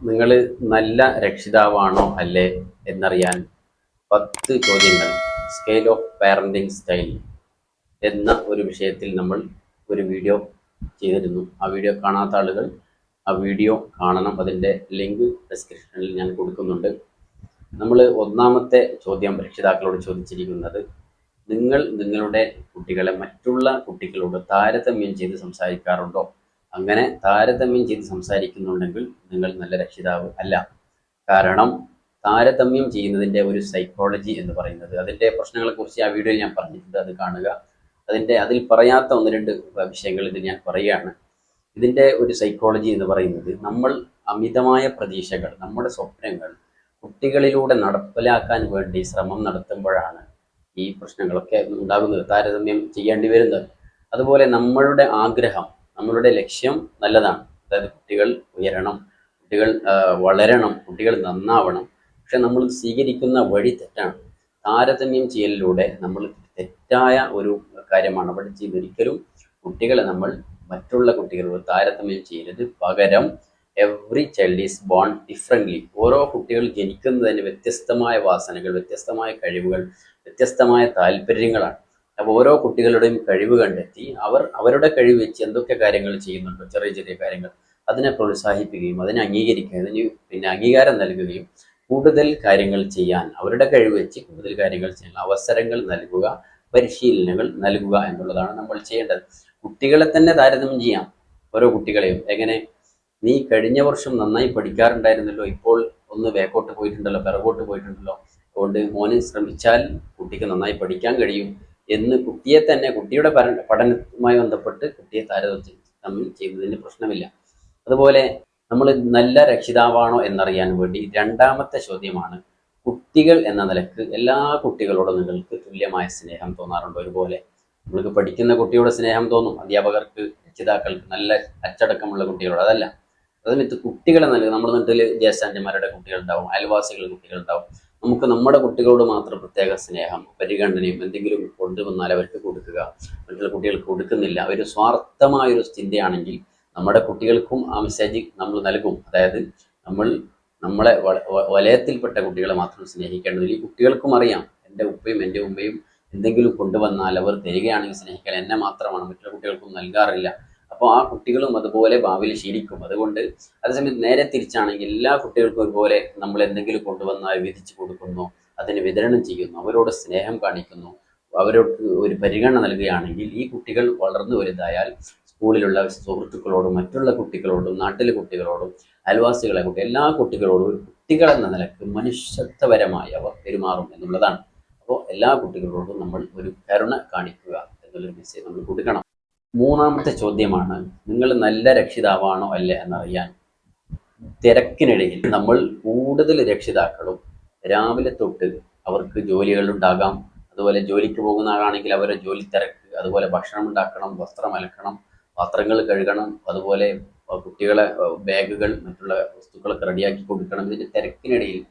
നിങ്ങൾ നല്ല രക്ഷിതാവാണോ അല്ലേ എന്നറിയാൻ 10 ചോദ്യങ്ങൾ സ്കെയിൽ ഓഫ് പാരന്റിങ് സ്റ്റൈൽ എന്ന ഒരു വിഷയത്തിൽ നമ്മൾ ഒരു വീഡിയോ ചെയ്തിരുന്നു. ആ വീഡിയോ കാണാത്ത ആളുകൾ ആ വീഡിയോ കാണണം. അതിൻ്റെ ലിങ്ക് ഡിസ്ക്രിപ്ഷനിൽ ഞാൻ കൊടുക്കുന്നുണ്ട്. നമ്മൾ ഒന്നാമത്തെ ചോദ്യം രക്ഷിതാക്കളോട് ചോദിച്ചിരിക്കുന്നത്, നിങ്ങൾ നിങ്ങളുടെ കുട്ടികളെ മറ്റുള്ള കുട്ടികളോട് താരതമ്യം ചെയ്ത് സംസാരിക്കാറുണ്ടോ? അങ്ങനെ താരതമ്യം ചെയ്ത് സംസാരിക്കുന്നുണ്ടെങ്കിൽ നിങ്ങൾ നല്ല രക്ഷിതാവ് അല്ല. കാരണം താരതമ്യം ചെയ്യുന്നതിൻ്റെ ഒരു സൈക്കോളജി എന്ന് പറയുന്നത്, അതിൻ്റെ പ്രശ്നങ്ങളെക്കുറിച്ച് ആ വീഡിയോയിൽ ഞാൻ പറഞ്ഞിട്ടുണ്ട്, അത് കാണുക. അതിൽ പറയാത്ത ഒന്ന് രണ്ട് വിഷയങ്ങൾ ഇത് ഞാൻ പറയുകയാണ്. ഇതിൻ്റെ ഒരു സൈക്കോളജി എന്ന് പറയുന്നത്, നമ്മൾ അമിതമായ പ്രതീക്ഷകൾ, നമ്മുടെ സ്വപ്നങ്ങൾ കുട്ടികളിലൂടെ നടപ്പിലാക്കാൻ വേണ്ടി ശ്രമം നടത്തുമ്പോഴാണ് ഈ പ്രശ്നങ്ങളൊക്കെ ഉണ്ടാകുന്നത്, താരതമ്യം ചെയ്യേണ്ടി വരുന്നത്. അതുപോലെ നമ്മളുടെ ആഗ്രഹം, നമ്മളുടെ ലക്ഷ്യം നല്ലതാണ്. അതായത് കുട്ടികൾ ഉയരണം, കുട്ടികൾ വളരണം, കുട്ടികൾ നന്നാവണം. പക്ഷെ നമ്മൾ സ്വീകരിക്കുന്ന വഴി തെറ്റാണ്. താരതമ്യം ചെയ്യലിലൂടെ നമ്മൾ തെറ്റായ ഒരു കാര്യമാണ് അവിടെ ചെയ്യുന്നത്. ഒരിക്കലും കുട്ടികളെ നമ്മൾ മറ്റുള്ള കുട്ടികളോട് താരതമ്യം ചെയ്യരുത്. പകരം every child is born differently. ഓരോ കുട്ടികൾ ജനിക്കുന്നതിന് വ്യത്യസ്തമായ വാസനകൾ, വ്യത്യസ്തമായ കഴിവുകൾ, വ്യത്യസ്തമായ താല്പര്യങ്ങളാണ്. അപ്പോൾ ഓരോ കുട്ടികളുടെയും കഴിവ് കണ്ടെത്തി അവരുടെ കഴിവ് വെച്ച് എന്തൊക്കെ കാര്യങ്ങൾ ചെയ്യുന്നുണ്ടോ, ചെറിയ ചെറിയ കാര്യങ്ങൾ, അതിനെ പ്രോത്സാഹിപ്പിക്കുകയും അതിനെ അംഗീകരിക്കുകയും അതിന് അംഗീകാരം നൽകുകയും കൂടുതൽ കാര്യങ്ങൾ ചെയ്യാൻ, അവരുടെ കഴിവ് വെച്ച് കൂടുതൽ കാര്യങ്ങൾ ചെയ്യാൻ അവസരങ്ങൾ നൽകുക, പരിശീലനങ്ങൾ നൽകുക എന്നുള്ളതാണ് നമ്മൾ ചെയ്യേണ്ടത്. കുട്ടികളെ തന്നെ താരതമ്യം ചെയ്യാം, ഓരോ കുട്ടികളെയും. എങ്ങനെ? നീ കഴിഞ്ഞ വർഷം നന്നായി പഠിക്കാറുണ്ടായിരുന്നല്ലോ, ഇപ്പോൾ ഒന്ന് ബാക്കോട്ട് പോയിട്ടുണ്ടല്ലോ, പിറകോട്ട് പോയിട്ടുണ്ടല്ലോ, അതുകൊണ്ട് മോനെ ശ്രമിച്ചാൽ കുട്ടിക്ക് നന്നായി പഠിക്കാൻ കഴിയും എന്ന് കുട്ടിയെ തന്നെ, കുട്ടിയുടെ പഠനവുമായി ബന്ധപ്പെട്ട് കുട്ടിയെ താരതമ്യം ചെയ്യുന്നതിന് പ്രശ്നമില്ല. അതുപോലെ നമ്മൾ നല്ല രക്ഷിതാവാണോ എന്നറിയാൻ വേണ്ടി രണ്ടാമത്തെ ചോദ്യമാണ്, കുട്ടികൾ എന്ന നിലക്ക് എല്ലാ കുട്ടികളോടും നിങ്ങൾക്ക് തുല്യമായ സ്നേഹം തോന്നാറുണ്ടോ? ഒരുപോലെ നമ്മൾക്ക് പഠിക്കുന്ന കുട്ടിയോട് സ്നേഹം തോന്നും, അധ്യാപകർക്ക്, രക്ഷിതാക്കൾക്ക്, നല്ല അച്ചടക്കമുള്ള കുട്ടികളോട്. അതല്ല, അതിനകത്ത് കുട്ടികളെ നൽകുക. നമ്മുടെ നാട്ടിൽ ജ്യേഷ്ഠാന്റിമാരുടെ കുട്ടികളുണ്ടാവും, അയൽവാസികളുടെ കുട്ടികളുണ്ടാവും. നമുക്ക് നമ്മുടെ കുട്ടികളോട് മാത്രം പ്രത്യേക സ്നേഹം, പരിഗണനയും എന്തെങ്കിലും കൊണ്ടുവന്നാൽ അവർക്ക് കൊടുക്കുക, മറ്റുള്ള കുട്ടികൾക്ക് കൊടുക്കുന്നില്ല, ഒരു സ്വാർത്ഥമായൊരു ചിന്തയാണെങ്കിൽ നമ്മുടെ കുട്ടികൾക്കും ആ മെസ്സേജ് നമ്മൾ നൽകും. അതായത് നമ്മളെ വലയത്തിൽപ്പെട്ട കുട്ടികളെ മാത്രം സ്നേഹിക്കേണ്ടതില്ല. ഈ കുട്ടികൾക്കും അറിയാം, എൻ്റെ ഉപ്പയും എൻ്റെ ഉമ്മയും എന്തെങ്കിലും കൊണ്ടുവന്നാൽ അവർ തരികയാണെങ്കിൽ സ്നേഹിക്കാൻ എന്നെ മാത്രമാണ്, മറ്റുള്ള കുട്ടികൾക്കും നൽകാറില്ല. അപ്പോൾ ആ കുട്ടികളും അതുപോലെ ഭാവിയിൽ ശീലിക്കും. അതുകൊണ്ട് അതേസമയത്ത് നേരെ തിരിച്ചാണെങ്കിൽ എല്ലാ കുട്ടികൾക്കും ഒരുപോലെ നമ്മൾ എന്തെങ്കിലും കൊണ്ടുവന്നാൽ വിധിച്ചു കൊടുക്കുന്നു, അതിന് വിതരണം ചെയ്യുന്നു, അവരോട് സ്നേഹം കാണിക്കുന്നു, അവരോട് ഒരു പരിഗണന നൽകുകയാണെങ്കിൽ ഈ കുട്ടികൾ വളർന്നു വലുതായാൽ സ്കൂളിലുള്ള സുഹൃത്തുക്കളോടും മറ്റുള്ള കുട്ടികളോടും നാട്ടിലെ കുട്ടികളോടും അയൽവാസികളെ എല്ലാ കുട്ടികളോടും ഒരു കുട്ടികളെന്ന നിലക്ക് മനുഷ്യത്വപരമായി അവർ പെരുമാറും എന്നുള്ളതാണ്. അപ്പോൾ എല്ലാ കുട്ടികളോടും നമ്മൾ ഒരു കരുണ കാണിക്കുക എന്നുള്ളൊരു മെസ്സേജ് നമ്മൾ കൊടുക്കണം. മൂന്നാമത്തെ ചോദ്യമാണ്, നിങ്ങൾ നല്ല രക്ഷിതാവാണോ അല്ലേ എന്നറിയാൻ തിരക്കിനിടയിൽ നമ്മൾ കൂടുതൽ രക്ഷിതാക്കളും രാവിലെ തൊട്ട് അവർക്ക് ജോലികളുണ്ടാകാം, അതുപോലെ ജോലിക്ക് പോകുന്ന ആളാണെങ്കിൽ അവരെ ജോലി തിരക്ക്, അതുപോലെ ഭക്ഷണം ഉണ്ടാക്കണം, വസ്ത്രം അലക്കണം, പാത്രങ്ങൾ കഴുകണം, അതുപോലെ കുട്ടികളെ ബാഗുകൾ, മറ്റുള്ള വസ്തുക്കളൊക്കെ റെഡിയാക്കി കൊടുക്കണം. ഇതിൻ്റെ തിരക്കിനിടയിൽ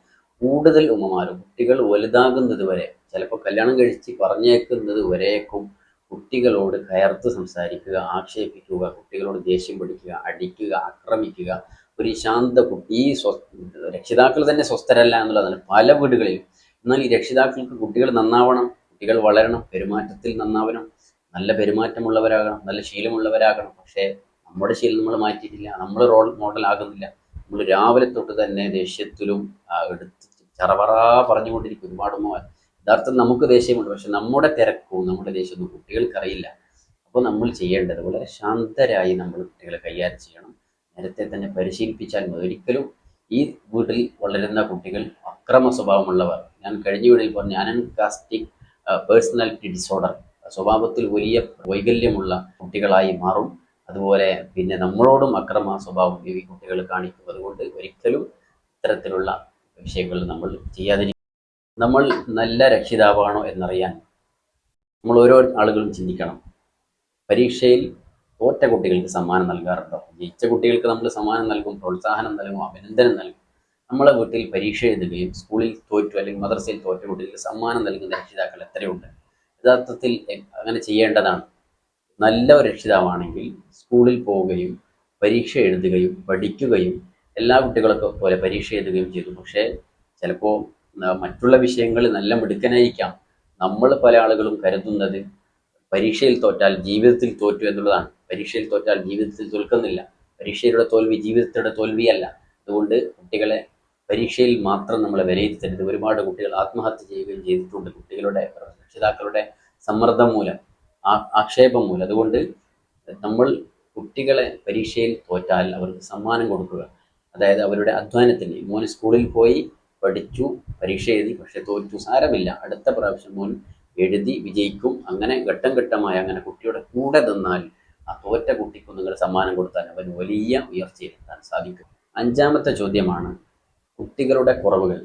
കൂടുതൽ ഉമ്മമാരും കുട്ടികൾ വലുതാകുന്നത് വരെ, ചിലപ്പോൾ കല്യാണം കഴിച്ച് പറഞ്ഞേക്കുന്നത് വരേക്കും കുട്ടികളോട് കയർത്ത് സംസാരിക്കുക, ആക്ഷേപിക്കുക, കുട്ടികളോട് ദേഷ്യം പിടിക്കുക, അടിക്കുക, ആക്രമിക്കുക. ഒരു ശാന്ത കുട്ടി, ഈ രക്ഷിതാക്കൾ തന്നെ സ്വസ്ഥരല്ല എന്നുള്ളതാണ് പല വീടുകളിലും. എന്നാൽ ഈ രക്ഷിതാക്കൾക്ക് കുട്ടികൾ നന്നാവണം, കുട്ടികൾ വളരണം, പെരുമാറ്റത്തിൽ നന്നാവണം, നല്ല പെരുമാറ്റമുള്ളവരാകണം, നല്ല ശീലമുള്ളവരാകണം. പക്ഷേ നമ്മുടെ ശീലം നമ്മൾ മാറ്റിയിട്ടില്ല, നമ്മൾ റോൾ മോഡൽ ആകുന്നില്ല. നമ്മൾ രാവിലെ തൊട്ട് തന്നെ ദേഷ്യത്തിലും എടുത്ത് ചറപറ പറഞ്ഞുകൊണ്ടിരിക്കും ഒരുപാട്. യഥാർത്ഥം നമുക്ക് ദേഷ്യമുണ്ട്, പക്ഷെ നമ്മുടെ തിരക്കും നമ്മുടെ ദേഷ്യമൊന്നും കുട്ടികൾക്കറിയില്ല. അപ്പോൾ നമ്മൾ ചെയ്യേണ്ടത് വളരെ ശാന്തരായി നമ്മൾ കുട്ടികളെ കൈകാര്യം ചെയ്യണം. നേരത്തെ തന്നെ പരിശീലിപ്പിച്ചാൽ മതി. ഒരിക്കലും ഈ വീട്ടിൽ വളരുന്ന കുട്ടികൾ അക്രമ സ്വഭാവമുള്ളവർ, ഞാൻ കഴിഞ്ഞ വീട്ടിൽ പറഞ്ഞു, അനൻകാസ്റ്റിക് പേഴ്സണാലിറ്റി ഡിസോർഡർ, സ്വഭാവത്തിൽ വലിയ വൈകല്യമുള്ള കുട്ടികളായി മാറും. അതുപോലെ പിന്നെ നമ്മളോടും അക്രമ സ്വഭാവം ഈ കുട്ടികൾ കാണിക്കും. അതുകൊണ്ട് ഒരിക്കലും ഇത്തരത്തിലുള്ള വിഷയങ്ങൾ നമ്മൾ ചെയ്യാതിരിക്കും. നമ്മൾ നല്ല രക്ഷിതാവാണോ എന്നറിയാൻ നമ്മൾ ഓരോ ആളുകളും ചിന്തിക്കണം. പരീക്ഷയിൽ തോറ്റ കുട്ടികൾക്ക് സമ്മാനം നൽകാറുണ്ടോ? ജയിച്ച കുട്ടികൾക്ക് നമ്മൾ സമ്മാനം നൽകും, പ്രോത്സാഹനം നൽകും, അഭിനന്ദനം നൽകും. നമ്മളെ വീട്ടിൽ പരീക്ഷ എഴുതുകയും സ്കൂളിൽ തോറ്റു അല്ലെങ്കിൽ മദ്രസയിൽ തോറ്റ കുട്ടികൾക്ക് സമ്മാനം നൽകുന്ന രക്ഷിതാക്കൾ എത്രയുണ്ട്? യഥാർത്ഥത്തിൽ അങ്ങനെ ചെയ്യേണ്ടതാണ്. നല്ല ഒരു രക്ഷിതാവാണെങ്കിൽ സ്കൂളിൽ പോവുകയും പരീക്ഷ എഴുതുകയും പഠിക്കുകയും എല്ലാ കുട്ടികളൊക്കെ പോലെ പരീക്ഷ എഴുതുകയും ചെയ്തു. പക്ഷേ ചിലപ്പോൾ മറ്റുള്ള വിഷയങ്ങൾ നല്ല മിടുക്കനായിരിക്കാം. നമ്മൾ പല ആളുകളും കരുതുന്നത് പരീക്ഷയിൽ തോറ്റാൽ ജീവിതത്തിൽ തോറ്റു എന്നുള്ളതാണ്. പരീക്ഷയിൽ തോറ്റാൽ ജീവിതത്തിൽ തോൽക്കുന്നില്ല. പരീക്ഷയുടെ തോൽവി ജീവിതത്തിൻ്റെ തോൽവിയല്ല. അതുകൊണ്ട് കുട്ടികളെ പരീക്ഷയിൽ മാത്രം നമ്മൾ വിലയിരുത്തരുത്. ഒരുപാട് കുട്ടികൾ ആത്മഹത്യ ചെയ്യുകയും ചെയ്തിട്ടുണ്ട്, കുട്ടികളുടെ രക്ഷിതാക്കളുടെ സമ്മർദ്ദം മൂലം, ആക്ഷേപം മൂലം. അതുകൊണ്ട് നമ്മൾ കുട്ടികളെ പരീക്ഷയിൽ തോറ്റാൽ അവർക്ക് സമ്മാനം കൊടുക്കുക. അതായത് അവരുടെ അധ്വാനത്തിന്, മോൻ സ്കൂളിൽ പോയി പഠിച്ചു, പരീക്ഷ എഴുതി, പക്ഷെ തോറ്റു, സാരമില്ല, അടുത്ത പ്രാവശ്യം മോൻ എഴുതി വിജയിക്കും. അങ്ങനെ ഘട്ടം ഘട്ടമായി അങ്ങനെ കുട്ടിയുടെ കൂടെ നിന്നാൽ ആ തോറ്റ കുട്ടിക്ക് നിങ്ങൾ സമ്മാനം കൊടുത്താൽ അവന് വലിയ ഉയർച്ചയിലെത്താൻ സാധിക്കും. അഞ്ചാമത്തെ ചോദ്യമാണ് കുട്ടികളുടെ കുറവുകൾ,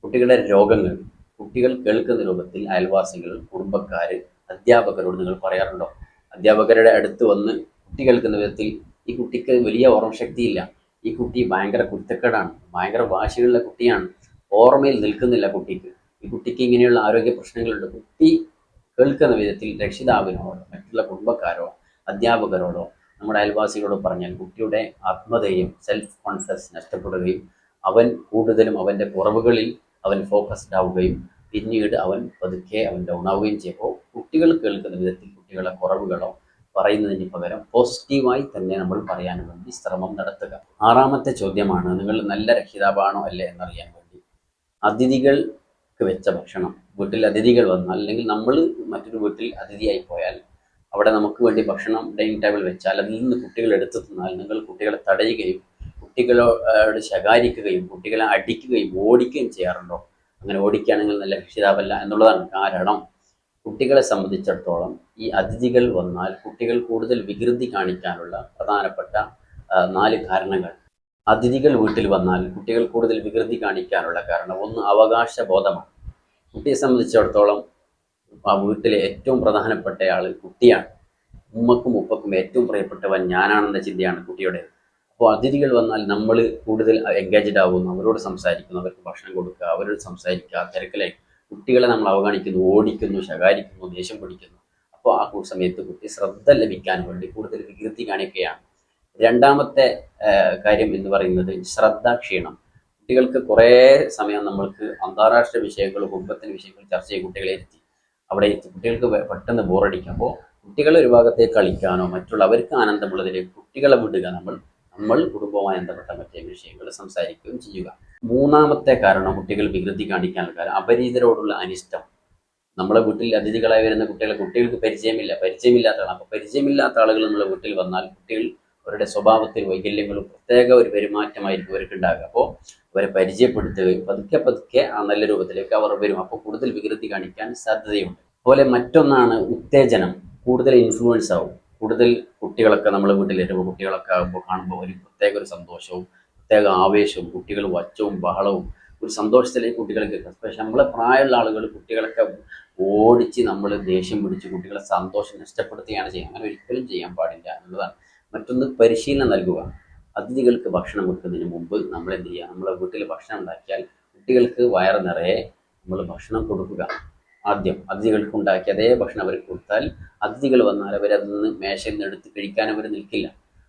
കുട്ടികളുടെ രോഗങ്ങൾ. കുട്ടികൾ കേൾക്കുന്ന രൂപത്തിൽ അയൽവാസികൾ, കുടുംബക്കാർ, അധ്യാപകരോട് നിങ്ങൾ പറയാറുണ്ടോ? അധ്യാപകരുടെ അടുത്ത് വന്ന് കുട്ടി കേൾക്കുന്ന വിധത്തിൽ ഈ കുട്ടിക്ക് വലിയ ഓർമ്മശക്തിയില്ല, ഈ കുട്ടി ഭയങ്കര കുരുത്തക്കേടാണ്, ഭയങ്കര വാശിയുള്ള കുട്ടിയാണ്, ഓർമ്മയിൽ നിൽക്കുന്നില്ല കുട്ടിക്ക്, ഈ കുട്ടിക്ക് ഇങ്ങനെയുള്ള ആരോഗ്യ പ്രശ്നങ്ങളുണ്ട്. കുട്ടി കേൾക്കുന്ന വിധത്തിൽ രക്ഷിതാവിനോടോ മറ്റുള്ള കുടുംബക്കാരോ അധ്യാപകരോടോ നമ്മുടെ അയൽവാസികളോട് പറഞ്ഞാൽ കുട്ടിയുടെ ആത്മധൈര്യം, സെൽഫ് കോൺഫിഡൻസ് നഷ്ടപ്പെടുകയും അവൻ കൂടുതലും അവൻ്റെ കുറവുകളിൽ അവൻ ഫോക്കസ്ഡ് ആവുകയും പിന്നീട് അവൻ പതുക്കെ അവൻ ഡൗൺ ആവുകയും ചെയ്യുമ്പോൾ കുട്ടികൾ കേൾക്കുന്ന വിധത്തിൽ കുട്ടികളെ കുറവുകളോ പറയുന്നതിന് പകരം പോസിറ്റീവായി തന്നെ നമ്മൾ പറയാൻ വേണ്ടി ശ്രമം നടത്തുക. ആറാമത്തെ ചോദ്യമാണ് നിങ്ങൾ നല്ല രക്ഷിതാവാണോ അല്ലേ എന്നറിയാൻ വേണ്ടി അതിഥികൾക്ക് വെച്ച ഭക്ഷണം. വീട്ടിൽ അതിഥികൾ വന്നാൽ അല്ലെങ്കിൽ നമ്മൾ മറ്റൊരു വീട്ടിൽ അതിഥിയായി പോയാൽ അവിടെ നമുക്ക് വേണ്ടി ഭക്ഷണം ഡൈനിങ് ടേബിൾ വെച്ചാൽ അതിൽ നിന്ന് കുട്ടികൾ എടുത്തു തിന്നാൽ നിങ്ങൾ കുട്ടികളെ തടയുകയും കുട്ടികളോട് ശകാരിക്കുകയും കുട്ടികളെ അടിക്കുകയും ഓടിക്കുകയും ചെയ്യാറുണ്ടോ? അങ്ങനെ ഓടിക്കുകയാണെങ്കിൽ നല്ല രക്ഷിതാവല്ല എന്നുള്ളതാണ്. കാരണം കുട്ടികളെ സംബന്ധിച്ചിടത്തോളം ഈ അതിഥികൾ വന്നാൽ കുട്ടികൾ കൂടുതൽ വികൃതി കാണിക്കാനുള്ള പ്രധാനപ്പെട്ട 4 കാരണങ്ങൾ. അതിഥികൾ വീട്ടിൽ വന്നാൽ കുട്ടികൾ കൂടുതൽ വികൃതി കാണിക്കാനുള്ള കാരണം ഒന്ന് അവകാശബോധമാണ്. കുട്ടിയെ സംബന്ധിച്ചിടത്തോളം ആ വീട്ടിലെ ഏറ്റവും പ്രധാനപ്പെട്ട ആൾ കുട്ടിയാണ്. ഉമ്മക്കും ഉപ്പക്കും ഏറ്റവും പ്രിയപ്പെട്ടവൻ ഞാനാണെന്ന ചിന്തയാണ് കുട്ടിയുടെ. അപ്പോൾ അതിഥികൾ വന്നാൽ നമ്മൾ കൂടുതൽ എൻഗേജ്ഡ് ആവുന്നു, അവരോട് സംസാരിക്കുന്നു, അവർക്ക് ഭക്ഷണം കൊടുക്കുക, അവരോട് സംസാരിക്കുക, തിരക്കിലായി കുട്ടികളെ നമ്മൾ അവഗണിക്കുന്നു, ഓടിക്കുന്നു, ശകാരിക്കുന്നു, ദേഷ്യം പിടിക്കുന്നു. അപ്പോൾ ആ സമയത്ത് കുട്ടി ശ്രദ്ധ ലഭിക്കാൻ വേണ്ടി കൂടുതൽ വികൃതി കാണിക്കുകയാണ്. രണ്ടാമത്തെ കാര്യം എന്ന് പറയുന്നത് ശ്രദ്ധാക്ഷീണം. കുട്ടികൾക്ക് കുറേ സമയം നമ്മൾക്ക് അന്താരാഷ്ട്ര വിഷയങ്ങൾ, കുടുംബത്തിൻ്റെ വിഷയങ്ങൾ ചർച്ച ചെയ്ത് കുട്ടികളെ ഇരുത്തി അവിടെ എത്തി കുട്ടികൾക്ക് പെട്ടെന്ന് ബോറടിക്കും. അപ്പോൾ കുട്ടികളെ ഒരു ഭാഗത്തേക്ക് കളിക്കാനോ മറ്റുള്ളവർക്ക് ആനന്ദമുള്ളതിലേക്ക് കുട്ടികളെ വിടുക. നമ്മൾ കുടുംബവുമായി ബന്ധപ്പെട്ട മറ്റേ വിഷയങ്ങൾ സംസാരിക്കുകയും ചെയ്യുക. മൂന്നാമത്തെ കാരണം കുട്ടികൾ വികൃതി കാണിക്കാനുള്ള കാരണം അപരിചിതരോടുള്ള അനിഷ്ടം. നമ്മളെ വീട്ടിൽ അതിഥികളായി വരുന്ന കുട്ടികൾക്ക് പരിചയമില്ലാത്ത ആളാണ്. അപ്പോൾ പരിചയമില്ലാത്ത ആളുകൾ നമ്മളെ വീട്ടിൽ വന്നാൽ കുട്ടികൾ അവരുടെ സ്വഭാവത്തിൽ വൈകല്യങ്ങളും പ്രത്യേക ഒരു പെരുമാറ്റമായിരിക്കും അവർക്ക് ഉണ്ടാകുക. അപ്പോൾ അവരെ പരിചയപ്പെടുത്തുകയും പതുക്കെ ആ നല്ല രൂപത്തിലേക്ക് അവർ വരും. അപ്പോൾ കൂടുതൽ വികൃതി കാണിക്കാൻ സാധ്യതയുണ്ട്. അതുപോലെ മറ്റൊന്നാണ് ഉത്തേജനം. കൂടുതൽ ഇൻഫ്ലുവൻസ് ആവും. കൂടുതൽ കുട്ടികളൊക്കെ നമ്മൾ വീട്ടിൽ വരുമ്പോൾ കുട്ടികളൊക്കെ ആകുമ്പോൾ കാണുമ്പോൾ ഒരു പ്രത്യേക ഒരു സന്തോഷവും പ്രത്യേക ആവേശവും കുട്ടികൾ വച്ചവും ബഹളവും ഒരു സന്തോഷത്തിലേക്ക് കുട്ടികൾക്ക്. പക്ഷെ നമ്മളെ പ്രായമുള്ള ആളുകൾ കുട്ടികളൊക്കെ ഓടിച്ച് നമ്മൾ ദേഷ്യം പിടിച്ച് കുട്ടികളെ സന്തോഷം നഷ്ടപ്പെടുത്തുകയാണ് ചെയ്യുക. അങ്ങനെ ഒരിക്കലും ചെയ്യാൻ പാടില്ല എന്നുള്ളതാണ്. മറ്റൊന്ന് പരിശീലനം നൽകുക. അതിഥികൾക്ക് ഭക്ഷണം വെക്കുന്നതിന് മുമ്പ് നമ്മൾ എന്ത് ചെയ്യുക? നമ്മളെ വീട്ടിൽ ഭക്ഷണം ഉണ്ടാക്കിയാൽ കുട്ടികൾക്ക് വയറ് നിറയെ നമ്മൾ ഭക്ഷണം കൊടുക്കുക. ആദ്യം അതിഥികൾക്ക് ഉണ്ടാക്കി അതേ ഭക്ഷണം അവർക്ക് കൊടുത്താൽ അതിഥികൾ വന്നാൽ അവരതിൽ നിന്ന് മേശയിൽ നിന്ന് എടുത്ത് കഴിക്കാൻ അവർ നിൽക്കില്ല.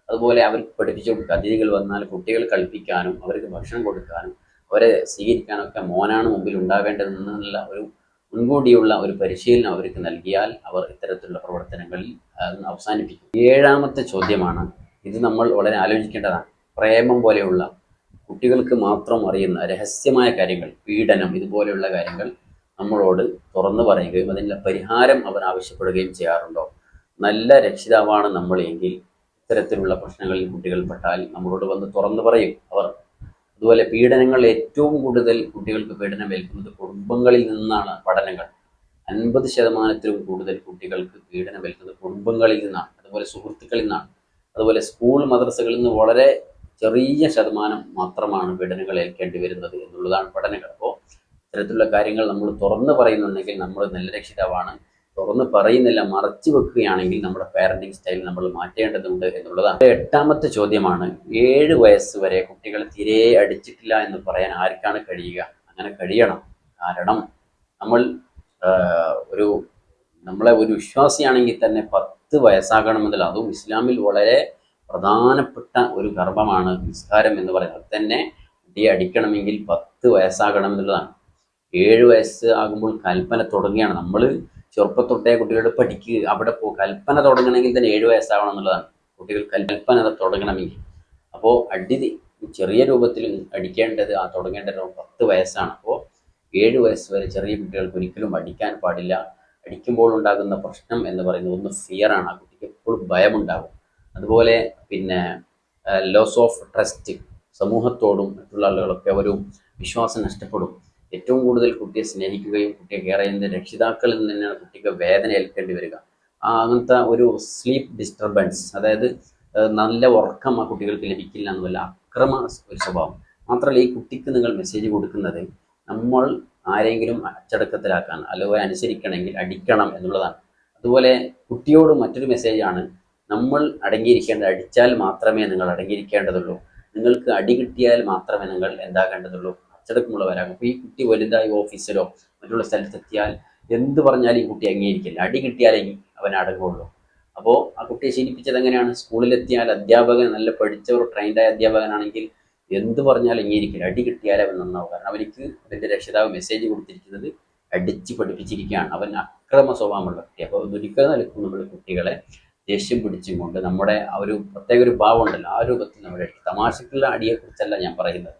അതുപോലെ അവർക്ക് പഠിപ്പിച്ചു കൊടുക്കുക. അതിഥികൾ വന്നാൽ കുട്ടികൾ കളിപ്പിക്കാനും അവർക്ക് ഭക്ഷണം കൊടുക്കാനും അവരെ സ്വീകരിക്കാനൊക്കെ മോനാണ് മുമ്പിൽ ഉണ്ടാവേണ്ടതെന്നുള്ള ഒരു മുൻകൂടിയുള്ള ഒരു പരിശീലനം അവർക്ക് നൽകിയാൽ അവർ ഇത്തരത്തിലുള്ള പ്രവർത്തനങ്ങളിൽ അവസാനിപ്പിക്കും. ഏഴാമത്തെ ചോദ്യമാണ്, ഇത് നമ്മൾ വളരെ ആലോചിക്കേണ്ടതാണ്. പ്രേമം പോലെയുള്ള കുട്ടികൾക്ക് മാത്രം അറിയുന്ന രഹസ്യമായ കാര്യങ്ങൾ, പീഡനം, ഇതുപോലെയുള്ള കാര്യങ്ങൾ നമ്മളോട് തുറന്നു പറയുകയും അതിനുള്ള പരിഹാരം അവർ ആവശ്യപ്പെടുകയും ചെയ്യാറുണ്ടോ? നല്ല രക്ഷിതാവാണ് നമ്മൾ എങ്കിൽ ഇത്തരത്തിലുള്ള പ്രശ്നങ്ങളിൽ കുട്ടികൾ പെട്ടാൽ നമ്മളോട് വന്ന് തുറന്നു പറയും അവർ. അതുപോലെ പീഡനങ്ങൾ ഏറ്റവും കൂടുതൽ കുട്ടികൾക്ക് പീഡനം ഏൽക്കുന്നത് കുടുംബങ്ങളിൽ നിന്നാണ് പഠനങ്ങൾ. 50% കൂടുതൽ കുട്ടികൾക്ക് പീഡനം ഏൽക്കുന്നത് കുടുംബങ്ങളിൽ നിന്നാണ്, അതുപോലെ സുഹൃത്തുക്കളിൽ നിന്നാണ്. അതുപോലെ സ്കൂൾ മദ്രസകളിൽ നിന്ന് വളരെ ചെറിയ ശതമാനം മാത്രമാണ് പീഡനങ്ങൾ ഏൽക്കേണ്ടി വരുന്നത് എന്നുള്ളതാണ് പഠനങ്ങൾ. അപ്പോൾ ഇത്തരത്തിലുള്ള കാര്യങ്ങൾ നമ്മൾ തുറന്ന് പറയുന്നുണ്ടെങ്കിൽ നമ്മൾ നല്ല രക്ഷിതാവാണ്. തുറന്ന് പറയുന്നില്ല, മറച്ചു വെക്കുകയാണെങ്കിൽ നമ്മുടെ പാരന്റിങ് സ്റ്റൈൽ നമ്മൾ മാറ്റേണ്ടതുണ്ട് എന്നുള്ളതാണ്. എട്ടാമത്തെ ചോദ്യമാണ്, 7 വയസ്സ് വരെ കുട്ടികളെ തീരെ അടിച്ചിട്ടില്ല എന്ന് പറയാൻ ആർക്കാണ് കഴിയുക? അങ്ങനെ കഴിയണം. കാരണം നമ്മളെ ഒരു വിശ്വാസിയാണെങ്കിൽ തന്നെ 10 വയസ്സാകണമെന്നില്ല. അതും ഇസ്ലാമിൽ വളരെ പ്രധാനപ്പെട്ട ഒരു കർമ്മമാണ് നിസ്കാരം എന്ന് പറയുന്നത്. അത് തന്നെ കുട്ടിയെ അടിക്കണമെങ്കിൽ 10 വയസ്സാകണം എന്നുള്ളതാണ്. 7 വയസ്സ് ആകുമ്പോൾ കൽപ്പന തുടങ്ങുകയാണ്. നമ്മൾ ചെറുപ്പത്തൊട്ടേ കുട്ടികളുടെ പഠിക്കുക, അവിടെ കൽപ്പന തുടങ്ങണമെങ്കിൽ തന്നെ 7 വയസ്സാവണം എന്നുള്ളതാണ്. കുട്ടികൾ കൽപ്പന തുടങ്ങണമെങ്കിൽ. അപ്പോൾ ചെറിയ രൂപത്തിൽ അടിക്കേണ്ടത് തുടങ്ങേണ്ടത് 10 വയസ്സാണ്. അപ്പോൾ 7 വയസ്സ് വരെ ചെറിയ കുട്ടികൾക്ക് ഒരിക്കലും അടിക്കാൻ പാടില്ല. അടിക്കുമ്പോൾ ഉണ്ടാകുന്ന പ്രശ്നം എന്ന് പറയുന്നത് ഒന്ന് ഫിയറാണ്. ആ കുട്ടിക്ക് എപ്പോഴും ഭയമുണ്ടാകും. അതുപോലെ പിന്നെ ലോസ് ഓഫ് ട്രസ്റ്റ്, സമൂഹത്തോടും മറ്റുള്ള ആളുകളൊക്കെ ഒരു വിശ്വാസം നഷ്ടപ്പെടും. ഏറ്റവും കൂടുതൽ കുട്ടിയെ സ്നേഹിക്കുകയും കുട്ടിയെ കെയർ ചെയ്യുന്ന രക്ഷിതാക്കളിൽ നിന്നാണ് കുട്ടിക്ക് വേദന ഏൽക്കേണ്ടി വരിക. അങ്ങനത്തെ ഒരു സ്ലീപ്പ് ഡിസ്റ്റർബൻസ്, അതായത് നല്ല ഉറക്കം ആ കുട്ടികൾക്ക് ലഭിക്കില്ല എന്നല്ല, അക്രമ ഒരു സ്വഭാവം. മാത്രമല്ല ഈ കുട്ടിക്ക് നിങ്ങൾ മെസ്സേജ് കൊടുക്കുന്നത് നമ്മൾ ആരെങ്കിലും അച്ചടക്കത്തിലാക്കാൻ അല്ലെങ്കിൽ അനുസരിക്കണമെങ്കിൽ അടിക്കണം എന്നുള്ളതാണ്. അതുപോലെ കുട്ടിയോട് മറ്റൊരു മെസ്സേജാണ്, നമ്മൾ അടങ്ങിയിരിക്കേണ്ടത് അടിച്ചാൽ മാത്രമേ നിങ്ങൾ അടങ്ങിയിരിക്കേണ്ടതുള്ളൂ. നിങ്ങൾക്ക് അടി കിട്ടിയാൽ മാത്രമേ നിങ്ങൾ എന്താകേണ്ടതുള്ളൂ, അച്ചടക്കമുള്ളവരാകും. അപ്പോൾ ഈ കുട്ടി വലുതായി ഓഫീസിലോ മറ്റുള്ള സ്ഥലത്തെത്തിയാൽ എന്ത് പറഞ്ഞാലും ഈ കുട്ടി അംഗീകരിക്കില്ല. അടി കിട്ടിയാലേ അവൻ അടങ്ങുള്ളൂ. അപ്പോൾ ആ കുട്ടിയെ ശീലിപ്പിച്ചത് എങ്ങനെയാണ്? സ്കൂളിലെത്തിയാൽ അധ്യാപകൻ നല്ല പഠിച്ച ഒരു ട്രെയിൻഡായ അധ്യാപകനാണെങ്കിൽ എന്ത് പറഞ്ഞാലും അംഗീകരിക്കില്ല. അടി കിട്ടിയാലേ അവൻ നന്നാവും. കാരണം അവർക്ക് അവൻ്റെ രക്ഷിതാവ് മെസ്സേജ് കൊടുത്തിരിക്കുന്നത് അടിച്ച് പഠിപ്പിച്ചിരിക്കുകയാണ്. അവൻ അക്രമ സ്വഭാവമുള്ള കുട്ടി. അപ്പോൾ ഒരിക്കലും നൽകും നമ്മൾ കുട്ടികളെ ദേഷ്യം പിടിച്ചും കൊണ്ട് നമ്മുടെ ആ ഒരു പ്രത്യേക ഒരു ഭാവം ഉണ്ടല്ലോ, ആ രൂപത്തിൽ നമ്മൾ തമാശക്കുള്ള അടിയെക്കുറിച്ചല്ല ഞാൻ പറയുന്നത്.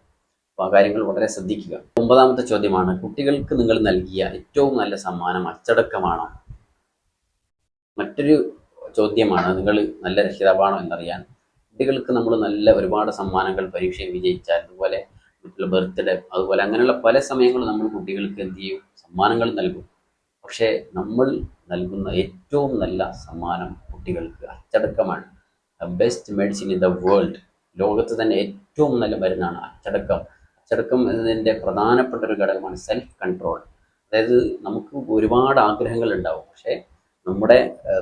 അപ്പോൾ ആ കാര്യങ്ങൾ വളരെ ശ്രദ്ധിക്കുക. 9ാമത്തെ ചോദ്യമാണ്, കുട്ടികൾക്ക് നിങ്ങൾ നൽകിയ ഏറ്റവും നല്ല സമ്മാനം അച്ചടക്കമാണോ? മറ്റൊരു ചോദ്യമാണ്, നിങ്ങൾ നല്ല രക്ഷിതാവാണോ എന്നറിയാൻ. കുട്ടികൾക്ക് നമ്മൾ നല്ല ഒരുപാട് സമ്മാനങ്ങൾ, പരീക്ഷയിൽ വിജയിച്ചാൽ, അതുപോലെ മറ്റുള്ള ബർത്ത്ഡേ, അതുപോലെ അങ്ങനെയുള്ള പല സമയങ്ങളും നമ്മൾ കുട്ടികൾക്ക് എന്ത് ചെയ്യും, സമ്മാനങ്ങൾ നൽകും. പക്ഷേ നമ്മൾ നൽകുന്ന ഏറ്റവും നല്ല സമ്മാനം കുട്ടികൾക്ക് അച്ചടക്കമാണ്. Best medicine in the world, ലോകത്ത് തന്നെ ഏറ്റവും നല്ല മരുന്നാണ് അച്ചടക്കം. അച്ചടക്കം എന്നതിൻ്റെ പ്രധാനപ്പെട്ട ഒരു ഘടകമാണ് സെൽഫ് കൺട്രോൾ. അതായത് നമുക്ക് ഒരുപാട് ആഗ്രഹങ്ങൾ ഉണ്ടാവും, പക്ഷേ നമ്മുടെ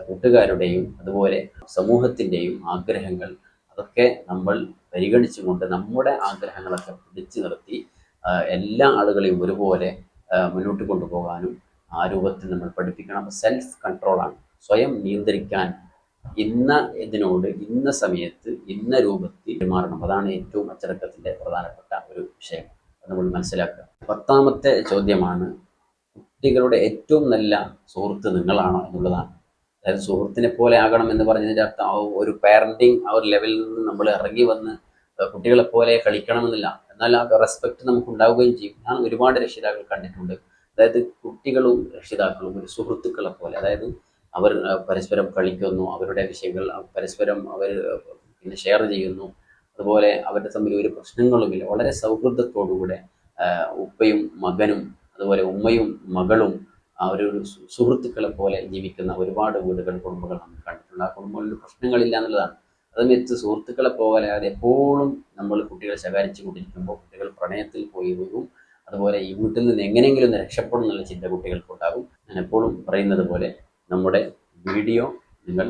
കൂട്ടുകാരുടെയും അതുപോലെ സമൂഹത്തിൻ്റെയും ആഗ്രഹങ്ങൾ അതൊക്കെ നമ്മൾ പരിഗണിച്ചുകൊണ്ട് നമ്മുടെ ആഗ്രഹങ്ങളൊക്കെ പിടിച്ചു നിർത്തി എല്ലാ ആളുകളെയും ഒരുപോലെ മുന്നോട്ട് കൊണ്ടുപോകാനും ആ രൂപത്തിൽ നമ്മൾ പഠിപ്പിക്കണം. സെൽഫ് കൺട്രോളാണ്, സ്വയം നിയന്ത്രിക്കാൻ. ഇതിനോട് ഇന്ന സമയത്ത് ഇന്ന രൂപത്തിൽ പെരുമാറണം. അതാണ് ഏറ്റവും അച്ചടക്കത്തിൻ്റെ പ്രധാനപ്പെട്ട ഒരു വിഷയം. അത് നമ്മൾ മനസ്സിലാക്കുക. 10ാമത്തെ ചോദ്യമാണ്, കുട്ടികളുടെ ഏറ്റവും നല്ല സുഹൃത്ത് നിങ്ങളാണോ എന്നുള്ളതാണ്. അതായത് സുഹൃത്തിനെ പോലെ ആകണം എന്ന് പറഞ്ഞതിൻ്റെ അർത്ഥം ഒരു പാരൻറ്റിങ് ആ ഒരു ലെവലിൽ നിന്ന് നമ്മൾ ഇറങ്ങി വന്ന് കുട്ടികളെ പോലെ കളിക്കണമെന്നില്ല. എന്നാൽ ആ റെസ്പെക്റ്റ് നമുക്ക് ഉണ്ടാവുകയും ചെയ്യും. ഞാൻ ഒരുപാട് രക്ഷിതാക്കൾ കണ്ടിട്ടുണ്ട്. അതായത് കുട്ടികളും രക്ഷിതാക്കളും ഒരു സുഹൃത്തുക്കളെ പോലെ, അതായത് അവർ പരസ്പരം കളിക്കുന്നു, അവരുടെ വിഷയങ്ങൾ പരസ്പരം അവർ പിന്നെ ഷെയർ ചെയ്യുന്നു. അതുപോലെ അവരുടെ തമ്മിൽ ഒരു പ്രശ്നങ്ങളുമില്ല. വളരെ സൗഹൃദത്തോടുകൂടെ ഉപ്പയും മകനും അതുപോലെ ഉമ്മയും മകളും ആ ഒരു സുഹൃത്തുക്കളെ പോലെ ജീവിക്കുന്ന ഒരുപാട് വീടുകൾ, കുടുംബങ്ങൾ നമ്മൾ കണ്ടിട്ടുണ്ട്. ആ കുടുംബങ്ങളിൽ പ്രശ്നങ്ങളില്ല എന്നുള്ളതാണ്. അതേമയത്ത് സുഹൃത്തുക്കളെ പോലെ അത് എപ്പോഴും നമ്മൾ കുട്ടികളെ ശകാരിച്ചു കൊണ്ടിരിക്കുമ്പോൾ കുട്ടികൾ പ്രണയത്തിൽ പോയി വീഴും. അതുപോലെ ഈ വീട്ടിൽ നിന്ന് എങ്ങനെയെങ്കിലും ഒന്ന് രക്ഷപ്പെടും എന്നുള്ള ചിന്ത കുട്ടികൾക്കുണ്ടാകും. ഞാൻ എപ്പോഴും പറയുന്നത് പോലെ നമ്മുടെ വീഡിയോ നിങ്ങൾ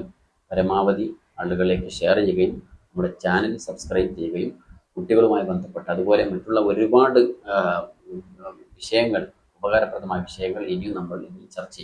പരമാവധി ആളുകളിലേക്ക് ഷെയർ ചെയ്യുകയും നമ്മുടെ ചാനൽ സബ്സ്ക്രൈബ് ചെയ്യുകയും കുട്ടികളുമായി ബന്ധപ്പെട്ട് അതുപോലെ മറ്റുള്ള ഒരുപാട് വിഷയങ്ങൾ, ഉപകാരപ്രദമായ വിഷയങ്ങൾ ഇനിയും നമ്മൾ ഇതിൽ ചർച്ച ചെയ്യും.